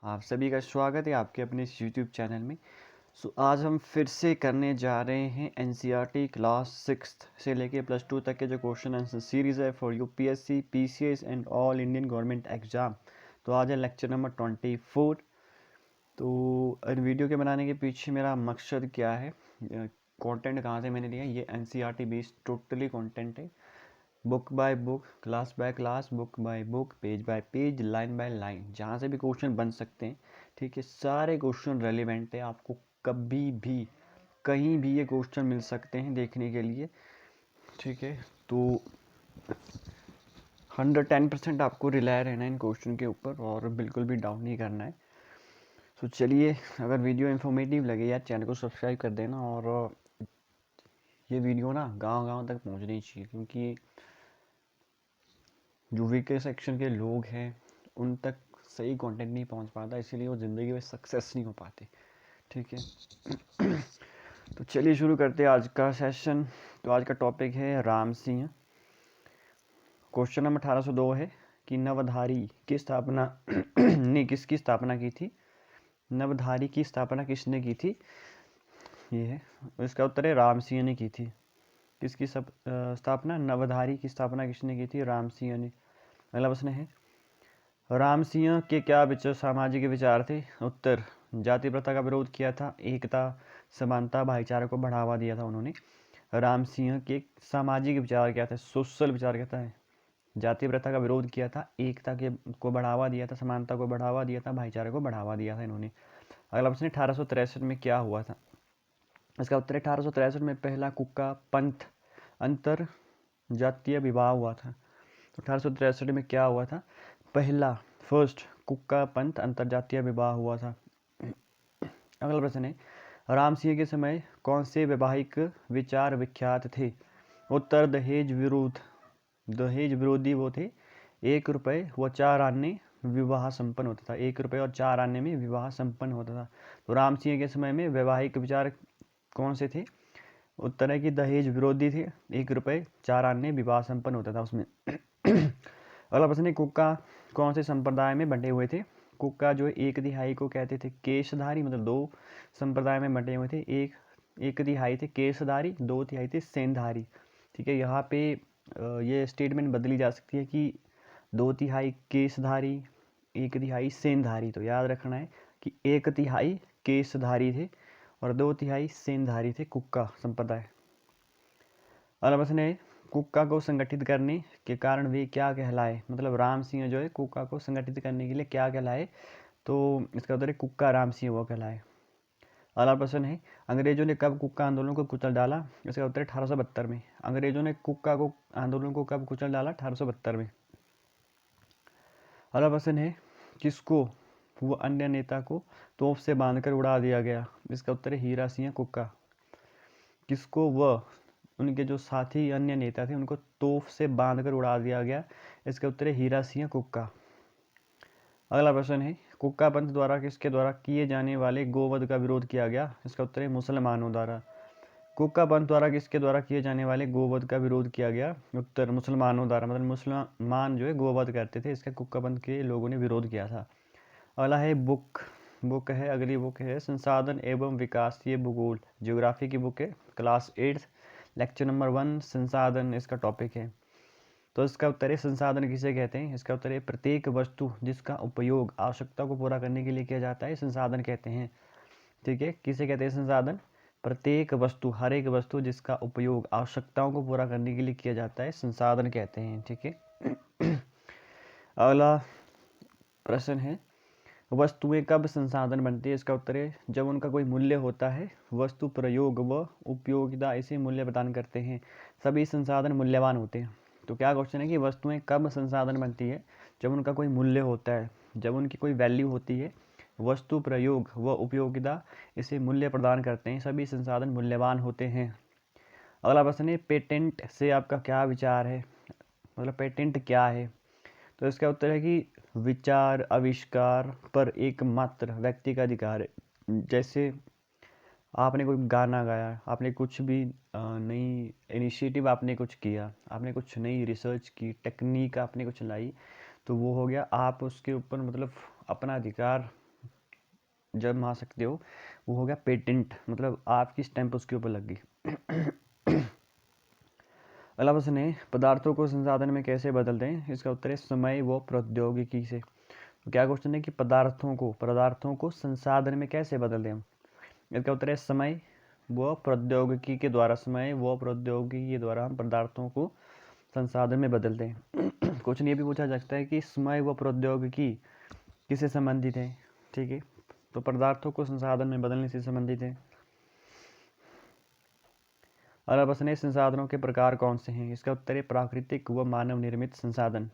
आप सभी का स्वागत है आपके अपने इस यूट्यूब चैनल में। आज हम फिर से करने जा रहे हैं एनसीईआरटी क्लास 6 से लेके +2 तक के जो क्वेश्चन आंसर सीरीज़ है for UPSC PCS and all Indian government exam. तो आज है लेक्चर नंबर 24। तो इन वीडियो के बनाने के पीछे मेरा मकसद क्या है, कंटेंट कहाँ से मैंने लिया, ये एनसीईआरटी बेस्ड टोटली कंटेंट है। Book by book, class by class, book by book, page by page, line by line, जहाँ से भी क्वेश्चन बन सकते हैं। ठीक है, सारे क्वेश्चन रेलिवेंट है, आपको कभी भी कहीं भी ये क्वेश्चन मिल सकते हैं देखने के लिए। ठीक है, तो 110% आपको रिलाय रहना है इन क्वेश्चन के ऊपर और बिल्कुल भी डाउन नहीं करना है। तो चलिए, अगर वीडियो इन्फॉर्मेटिव लगे यार चैनल को सब्सक्राइब कर देना और ये वीडियो ना गांव-गांव तक पहुंचनी चाहिए, क्योंकि जो वीकर सेक्शन के लोग हैं उन तक सही कंटेंट नहीं पहुंच पाता, इसीलिए वो ज़िंदगी में सक्सेस नहीं हो पाते। ठीक है तो चलिए शुरू करते हैं आज का सेशन। तो आज का टॉपिक है राम सिंह। क्वेश्चन नंबर 1802 है कि नवधारी की स्थापना ने किसकी स्थापना की थी। नवधारी की स्थापना किसने की थी, ये है। इसका उत्तर है राम सिंह ने की थी। किसकी स्थापना, नवधारी की स्थापना किसने की थी, राम सिंह ने। अगला प्रश्न है राम सिंह के क्या विचार, सामाजिक विचार थे। उत्तर, जाति प्रथा का विरोध किया था, एकता समानता भाईचारे को बढ़ावा दिया था उन्होंने। राम सिंह के सामाजिक विचार क्या थे, सोशल विचार क्या था, जाति प्रथा का विरोध किया था, एकता के को बढ़ावा दिया था, समानता को बढ़ावा दिया था, भाईचारे को बढ़ावा दिया था इन्होंने। अगला प्रश्न 1863 में क्या हुआ था। इसका उत्तर 1863 में पहला कुक्का पंथ अंतर जातीय विवाह हुआ था। तो 1863 में क्या हुआ था, पहला फर्स्ट कुक्का पंथ अंतरजातीय विवाह हुआ था। अगला प्रश्न है राम सिंह के समय कौन से वैवाहिक विचार विख्यात थे। उत्तर, दहेज विरोध, दहेज विरोधी वो थे। 1 रुपये व 4 आने विवाह संपन्न होता था, 1 रुपये और 4 आने में विवाह संपन्न होता था। तो राम सिंह के समय में वैवाहिक विचार कौन से थे। उत्तर है कि दहेज विरोधी थे, 1 रुपये 4 आने विवाह संपन्न होता था उसमें। अगला प्रश्न है कुक्का कौन से संप्रदाय में बंटे हुए थे। कुक्का जो 1/3 को कहते थे केशधारी, मतलब 2 संप्रदाय में बंटे हुए थे। 1/3 थे केशधारी, 2/3 थे सेनधारी। ठीक है, यहाँ पे ये स्टेटमेंट बदली जा सकती है कि 2/3 केशधारी, 1/3 सेनधारी। तो याद रखना है कि 1/3 केशधारी थे और 2/3 सेनधारी थे कुक्का संप्रदाय। अगला प्रश्न है कुक्का को संगठित करने के कारण वे क्या कहलाए। मतलब राम सिंह जो है कुक्का को संगठित करने के लिए क्या कहलाए। तो इसका उत्तर है कुक्का राम सिंह वो कहलाए। अगला प्रश्न है अंग्रेजों ने कब कुक्का आंदोलन को कुचल डाला। इसका उत्तर है 1872 में। अंग्रेजों ने कुक्का को आंदोलन को कब कुचल डाला, 1872 में। अगला प्रश्न है किसको व अन्य नेता को तोप से बांधकर उड़ा दिया गया। इसका उत्तर है हीरा सिंह कुक्का। किसको व उनके जो साथी अन्य नेता थे उनको तोप से बांधकर उड़ा दिया गया। इसका उत्तर है हीरा सिंह कुक्का। अगला प्रश्न है कुक्का पंथ द्वारा किसके द्वारा किए जाने वाले गोवध का विरोध किया गया। इसका उत्तर है मुसलमानों द्वारा। कुक्का पंथ द्वारा किसके द्वारा किए जाने वाले गोवध का विरोध किया गया। उत्तर, मुसलमानों द्वारा। मतलब मुसलमान जो है गोवध करते थे, इसका कुक्का पंथ के लोगों ने विरोध किया था। अगला है बुक है, अगली बुक है संसाधन एवं विकासीय भूगोल, ज्योग्राफी की बुक है, क्लास 8 लेक्चर नंबर 1 संसाधन इसका टॉपिक है। तो इसका उत्तर है संसाधन किसे कहते हैं। इसका उत्तर है प्रत्येक वस्तु जिसका उपयोग आवश्यकता को पूरा करने के लिए किया जाता है संसाधन कहते हैं। ठीक है, किसे कहते हैं संसाधन, प्रत्येक वस्तु, हर एक वस्तु जिसका उपयोग आवश्यकताओं को पूरा करने के लिए किया जाता है संसाधन कहते हैं। ठीक है अगला प्रश्न है वस्तुएं कब संसाधन बनती है। इसका उत्तर है जब उनका कोई मूल्य होता है। वस्तु प्रयोग व उपयोगिता इसे मूल्य प्रदान करते हैं। सभी संसाधन मूल्यवान होते हैं। तो क्या क्वेश्चन है कि वस्तुएं कब संसाधन बनती है, जब उनका कोई मूल्य होता है, जब उनकी कोई वैल्यू होती है। वस्तु प्रयोग व उपयोगिता इसे मूल्य प्रदान करते हैं, सभी संसाधन मूल्यवान होते हैं। अगला प्रश्न है पेटेंट से आपका क्या विचार है। मतलब पेटेंट क्या है। तो इसका उत्तर है कि विचार आविष्कार पर एकमात्र व्यक्ति का अधिकार है। जैसे आपने कोई गाना गाया, आपने कुछ भी नई इनिशिएटिव आपने कुछ किया, आपने कुछ नई रिसर्च की, टेक्निक आपने कुछ लाई, तो वो हो गया आप उसके ऊपर मतलब अपना अधिकार जब आ सकते हो वो हो गया पेटेंट, मतलब आपकी स्टैंप उसके ऊपर लग गई। अगला प्रश्न है पदार्थों को संसाधन में कैसे बदलते हैं? इसका उत्तर है समय व प्रौद्योगिकी से। तो क्या क्वेश्चन है कि पदार्थों को संसाधन में कैसे बदलते हैं हम? इसका उत्तर है समय व प्रौद्योगिकी के द्वारा। हम पदार्थों को संसाधन में बदलते हैं। क्वेश्चन ये भी पूछा जा सकता है कि समय व प्रौद्योगिकी किससे संबंधित है? ठीक है, तो पदार्थों को संसाधन में बदलने से संबंधित है। अगला प्रश्न है संसाधनों के प्रकार कौन से हैं? इसका उत्तर है प्राकृतिक व मानव निर्मित संसाधन।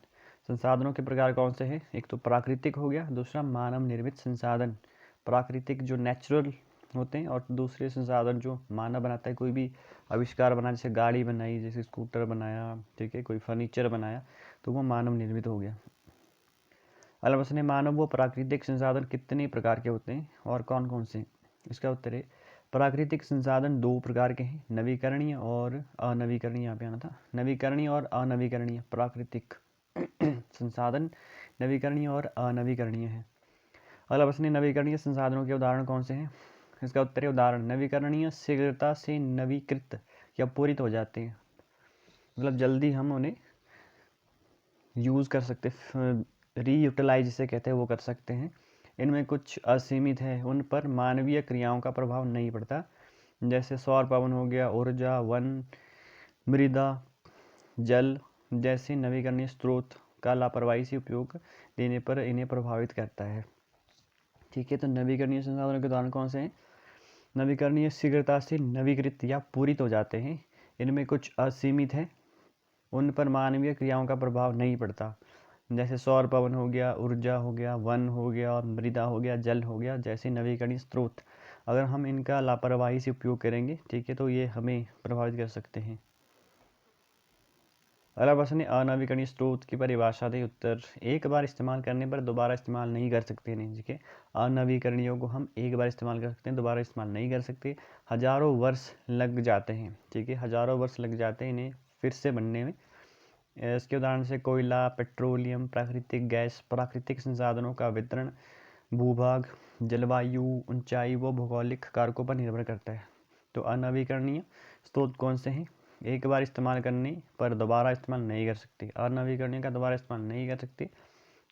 संसाधनों के प्रकार कौन से हैं? एक तो प्राकृतिक हो गया, दूसरा मानव निर्मित संसाधन। प्राकृतिक जो नेचुरल होते हैं और दूसरे संसाधन जो मानव बनाता है, कोई भी आविष्कार बना, जैसे गाड़ी बनाई, जैसे स्कूटर बनाया, ठीक है, कोई फर्नीचर बनाया, तो वो मानव निर्मित हो गया। अगला प्रश्न है मानव व प्राकृतिक संसाधन कितने प्रकार के होते हैं और कौन कौन से? इसका उत्तर है प्राकृतिक संसाधन दो प्रकार के हैं, नवीकरणीय और अनवीकरणीय। यहाँ पे आना था, नवीकरणीय और अनवीकरणीय प्राकृतिक संसाधन नवीकरणीय और अनवीकरणीय है। अगला प्रश्न है नवीकरणीय संसाधनों के उदाहरण कौन से हैं? इसका उत्तर है उदाहरण नवीकरणीय शीघ्रता से नवीकृत या पूरित हो जाते हैं, मतलब जल्दी हम उन्हें यूज़ कर सकते, रीयूटिलाइज जिसे कहते हैं वो कर सकते हैं। इनमें कुछ असीमित है, उन पर मानवीय क्रियाओं का प्रभाव नहीं पड़ता, जैसे सौर पवन हो गया, ऊर्जा, वन, मृदा, जल जैसे नवीकरणीय स्रोत का लापरवाही से उपयोग देने पर इन्हें प्रभावित करता है। ठीक है, तो नवीकरणीय संसाधनों के उदाहरण कौन से हैं? नवीकरणीय शीघ्रता से नवीकृत या पूरित हो जाते हैं, इनमें कुछ असीमित है, उन पर मानवीय क्रियाओं का प्रभाव नहीं पड़ता, जैसे सौर पवन हो गया, ऊर्जा हो गया, वन हो गया, मृदा हो गया, जल हो गया, जैसे नवीकरणीय स्रोत। अगर हम इनका लापरवाही से उपयोग करेंगे, ठीक है, तो ये हमें प्रभावित कर सकते हैं। अगला प्रश्न है अनवीकरणीय स्रोत की परिभाषा दे। उत्तर एक बार इस्तेमाल करने पर दोबारा इस्तेमाल नहीं कर सकते नहीं। ठीक है, अनवीकरणीयों को हम एक बार इस्तेमाल कर सकते हैं, दोबारा इस्तेमाल नहीं कर सकते, हजारों वर्ष लग जाते हैं। ठीक है, हजारों वर्ष लग जाते हैं इन्हें फिर से बनने में। इसके उदाहरण से कोयला, पेट्रोलियम, प्राकृतिक गैस। प्राकृतिक संसाधनों का वितरण भूभाग, जलवायु, ऊंचाई व भौगोलिक कारकों पर निर्भर करता है। तो अनवीकरणीय स्रोत कौन से हैं? एक बार इस्तेमाल करने पर दोबारा इस्तेमाल नहीं कर सकते, अनवीकरणीय का दोबारा इस्तेमाल नहीं कर सकते,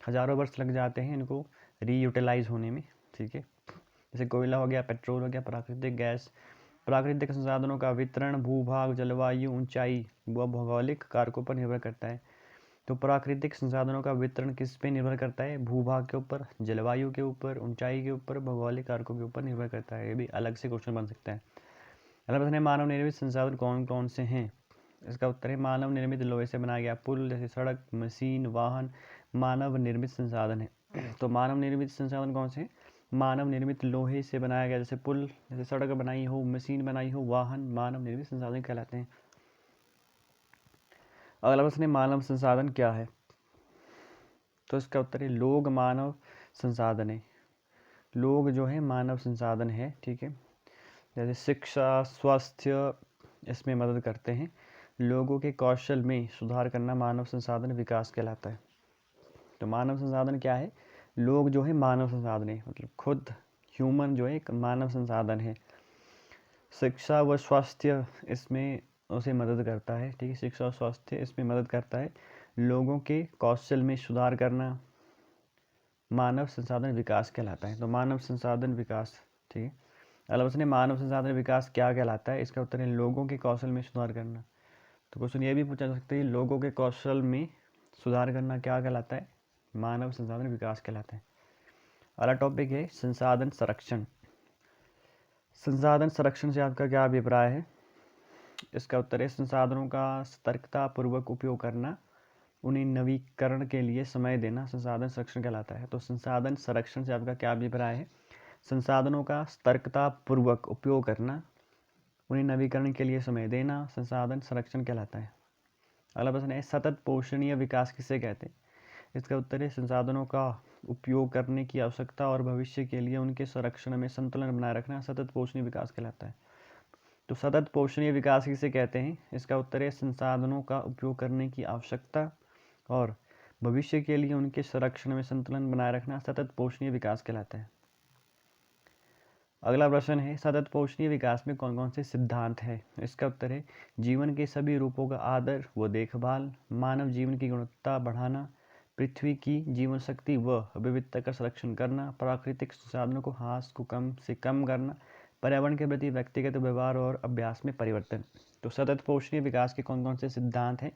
हजारों वर्ष लग जाते हैं इनको रीयूटिलाइज होने में। ठीक है, जैसे कोयला हो गया, पेट्रोल हो गया, प्राकृतिक गैस। प्राकृतिक संसाधनों का वितरण भूभाग, जलवायु, ऊंचाई व भौगोलिक कारकों पर निर्भर करता है। तो प्राकृतिक संसाधनों का वितरण किस पे निर्भर करता है? भूभाग के ऊपर, जलवायु के ऊपर, ऊंचाई के ऊपर, भौगोलिक कारकों के ऊपर निर्भर करता है। ये भी अलग से क्वेश्चन बन सकता है। अगला प्रश्न है मानव निर्मित संसाधन कौन कौन से हैं? इसका उत्तर है मानव निर्मित लोहे से बनाया गया पुल, जैसे सड़क, मशीन, वाहन मानव निर्मित संसाधन है। तो मानव निर्मित संसाधन कौन से हैं? मानव निर्मित लोहे से बनाया गया जैसे पुल, जैसे सड़क बनाई हो, मशीन बनाई हो, वाहन मानव निर्मित संसाधन कहलाते हैं। अगला प्रश्न है मानव संसाधन क्या है? तो इसका उत्तर है लोग मानव संसाधन है। लोग जो है मानव संसाधन है। ठीक है, जैसे शिक्षा, स्वास्थ्य इसमें मदद करते हैं। लोगों के कौशल में सुधार करना मानव संसाधन विकास कहलाता है। तो मानव संसाधन क्या है? लोग जो है मानव संसाधन है, मतलब खुद ह्यूमन जो है एक मानव संसाधन है। शिक्षा व स्वास्थ्य इसमें उसे मदद करता है। ठीक है, शिक्षा और स्वास्थ्य इसमें मदद करता है। लोगों के कौशल में सुधार करना मानव संसाधन विकास कहलाता है। तो मानव संसाधन विकास। ठीक है, अगला प्रश्न है मानव संसाधन विकास क्या कहलाता है? इसका उत्तर है लोगों के कौशल में सुधार करना। तो क्वेश्चन ये भी पूछा जा सकता है लोगों के कौशल में सुधार करना क्या कहलाता है? मानव संसाधन विकास कहलाता है। अगला टॉपिक है संसाधन संरक्षण। संसाधन संरक्षण से आपका क्या अभिप्राय है? इसका उत्तर है संसाधनों का सतर्कतापूर्वक उपयोग करना, उन्हें नवीकरण के लिए समय देना संसाधन संरक्षण कहलाता है। तो संसाधन संरक्षण से आपका क्या अभिप्राय है? संसाधनों का सतर्कतापूर्वक उपयोग करना, उन्हें नवीकरण के लिए समय देना संसाधन संरक्षण कहलाता है। अगला प्रश्न है सतत पोषणीय विकास किसे कहते हैं? इसका उत्तर है संसाधनों का उपयोग करने की आवश्यकता और भविष्य के लिए उनके संरक्षण में संतुलन बनाए रखना सतत पोषणीय विकास कहलाता है। तो सतत पोषणीय विकास किसे कहते हैं? इसका उत्तर है संसाधनों का उपयोग करने की आवश्यकता और भविष्य के लिए उनके संरक्षण में संतुलन बनाए रखना सतत पोषणीय विकास कहलाता है। अगला प्रश्न है, सतत पोषणीय विकास में कौन कौन से सिद्धांत हैं? इसका उत्तर है, जीवन के सभी रूपों का आदर व देखभाल, मानव जीवन की गुणवत्ता बढ़ाना, पृथ्वी की जीवन शक्ति व विविधता का संरक्षण करना, प्राकृतिक संसाधनों को ह्रास को कम से कम करना, पर्यावरण के प्रति व्यक्तिगत व्यवहार और अभ्यास में परिवर्तन। तो सतत पोषणीय विकास के कौन कौन से सिद्धांत हैं?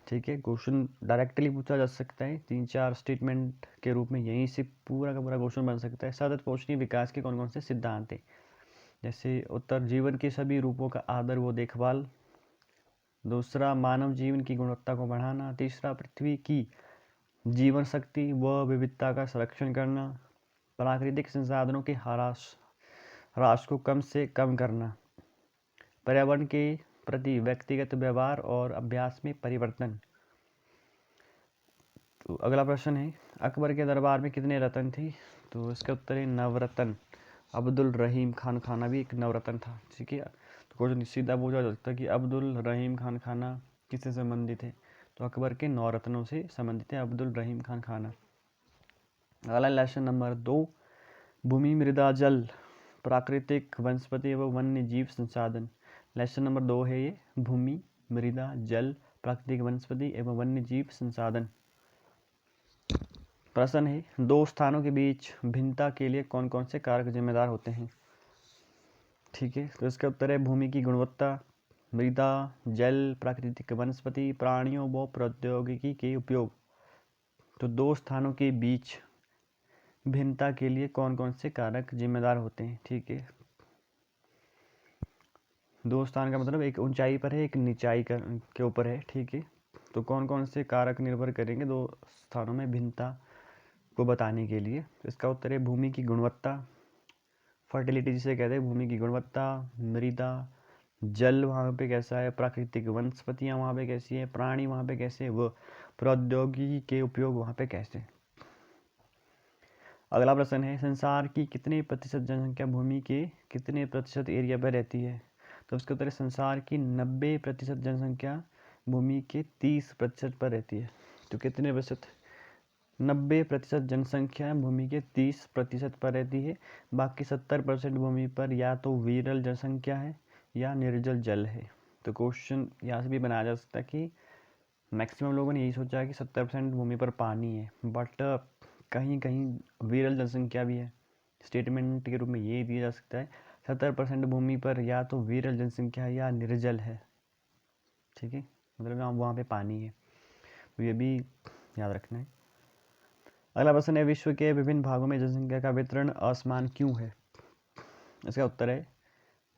ठीक है, क्वेश्चन डायरेक्टली पूछा जा सकता है, 3-4 स्टेटमेंट के रूप में यहीं से पूरा का पूरा क्वेश्चन बन सकता है। सतत पोषणीय विकास के कौन कौन से सिद्धांत हैं? जैसे उत्तर, जीवन के सभी रूपों का आदर व देखभाल। दूसरा, मानव जीवन की गुणवत्ता को बढ़ाना। तीसरा, पृथ्वी की जीवन शक्ति व विविधता का संरक्षण करना। प्राकृतिक संसाधनों के ह्रास को कम से कम करना। पर्यावरण के प्रति व्यक्तिगत व्यवहार और अभ्यास में परिवर्तन। तो अगला प्रश्न है, अकबर के दरबार में कितने रत्न थे? तो इसका उत्तर है नवरत्न। अब्दुल रहीम खान खाना भी एक नवरत्न था। ठीक है, तो क्वेश्चन सीधा पूछा जा सकता है कि अब्दुल रहीम खान खाना किससे संबंधित है? तो अकबर के 9 रत्नों से संबंधित है अब्दुल रहीम खान खाना। अगला लेसन नंबर 2, भूमि मृदा जल प्राकृतिक वनस्पति एवं वन्य जीव संसाधन। लेसन नंबर 2 है ये, भूमि मृदा जल प्राकृतिक वनस्पति एवं वन्य जीव संसाधन। प्रश्न है, दो स्थानों के बीच भिन्नता के लिए कौन कौन से कारक जिम्मेदार होते हैं? ठीक है, तो इसका उत्तर है भूमि की गुणवत्ता, मृदा जल प्राकृतिक वनस्पति, प्राणियों व प्रौद्योगिकी के उपयोग। तो दो स्थानों के बीच भिन्नता के लिए कौन कौन से कारक जिम्मेदार होते हैं? ठीक है, दो स्थान का मतलब एक ऊंचाई पर है, एक निचाई के ऊपर है। ठीक है, तो कौन कौन से कारक निर्भर करेंगे दो स्थानों में भिन्नता को बताने के लिए? तो इसका उत्तर है भूमि की गुणवत्ता, फर्टिलिटी जिसे कहते हैं, भूमि की गुणवत्ता, मृदा जल वहाँ पे कैसा है, प्राकृतिक वनस्पतियाँ वहाँ पे कैसी है, प्राणी वहाँ पे कैसे, वो प्रौद्योगिकी के उपयोग वहाँ पे कैसे। अगला प्रश्न है, संसार की कितने प्रतिशत जनसंख्या भूमि के कितने प्रतिशत एरिया पर रहती है? तो उसके उत्तर है संसार की 90% जनसंख्या भूमि के 30% पर रहती है। तो कितने प्रतिशत? 90% जनसंख्या भूमि के 30% पर रहती है। बाकी 70% भूमि पर या तो विरल जनसंख्या है या निर्जल जल है। तो क्वेश्चन यहाँ से भी बनाया जा सकता है कि मैक्सिमम लोगों ने यही सोचा है कि 70% भूमि पर पानी है, बट कहीं कहीं विरल जनसंख्या भी है। स्टेटमेंट के रूप में ये दिया जा सकता है 70% भूमि पर या तो विरल जनसंख्या या निर्जल है। ठीक है, मतलब वहाँ पे पानी है, तो ये भी याद रखना है। अगला प्रश्न है, विश्व के विभिन्न भागों में जनसंख्या का वितरण असमान क्यों है? इसका उत्तर है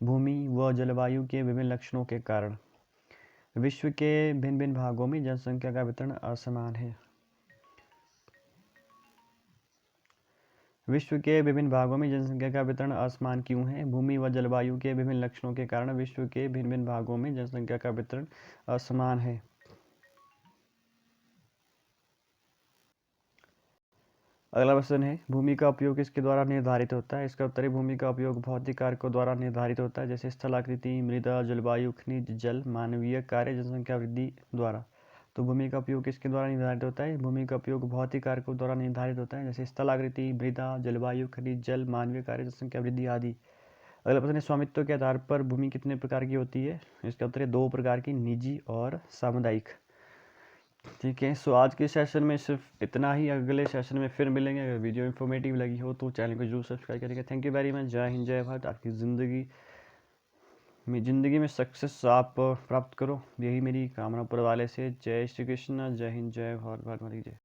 भूमि व जलवायु के विभिन्न लक्षणों के कारण विश्व के भिन्न भिन्न भागों में जनसंख्या का वितरण असमान है। विश्व के विभिन्न भागों में जनसंख्या का वितरण असमान क्यों है? भूमि व जलवायु के विभिन्न लक्षणों के कारण विश्व के भिन्न भिन्न भागों में जनसंख्या का वितरण असमान है। अगला प्रश्न है, भूमि का उपयोग किसके द्वारा निर्धारित होता है? इसका उत्तर है भूमि का उपयोग भौतिक कारकों द्वारा निर्धारित होता है, जैसे स्थलाकृति, मृदा जलवायु खनिज जल, मानवीय कार्य, जनसंख्या वृद्धि द्वारा। तो भूमि का उपयोग किसके द्वारा निर्धारित होता है? भूमि का उपयोग भौतिक कारकों द्वारा निर्धारित होता है, जैसे स्थलाकृति, मृदा जलवायु खनिज जल, मानवीय कार्य, जनसंख्या वृद्धि आदि। अगला प्रश्न है, स्वामित्व के आधार पर भूमि कितने प्रकार की होती है? इसका उत्तर है 2 प्रकार की, निजी और सामुदायिक। ठीक है, सो आज के सेशन में सिर्फ इतना ही। अगले सेशन में फिर मिलेंगे। अगर वीडियो इन्फॉर्मेटिव लगी हो तो चैनल को जरूर सब्सक्राइब करेंगे। Thank you very much. जय हिंद जय भारत। आपकी ज़िंदगी में सक्सेस आप प्राप्त करो, यही मेरी कामना ऊपर वाले से। जय श्री कृष्ण, जय हिंद जय भारत, भारत माता की जय।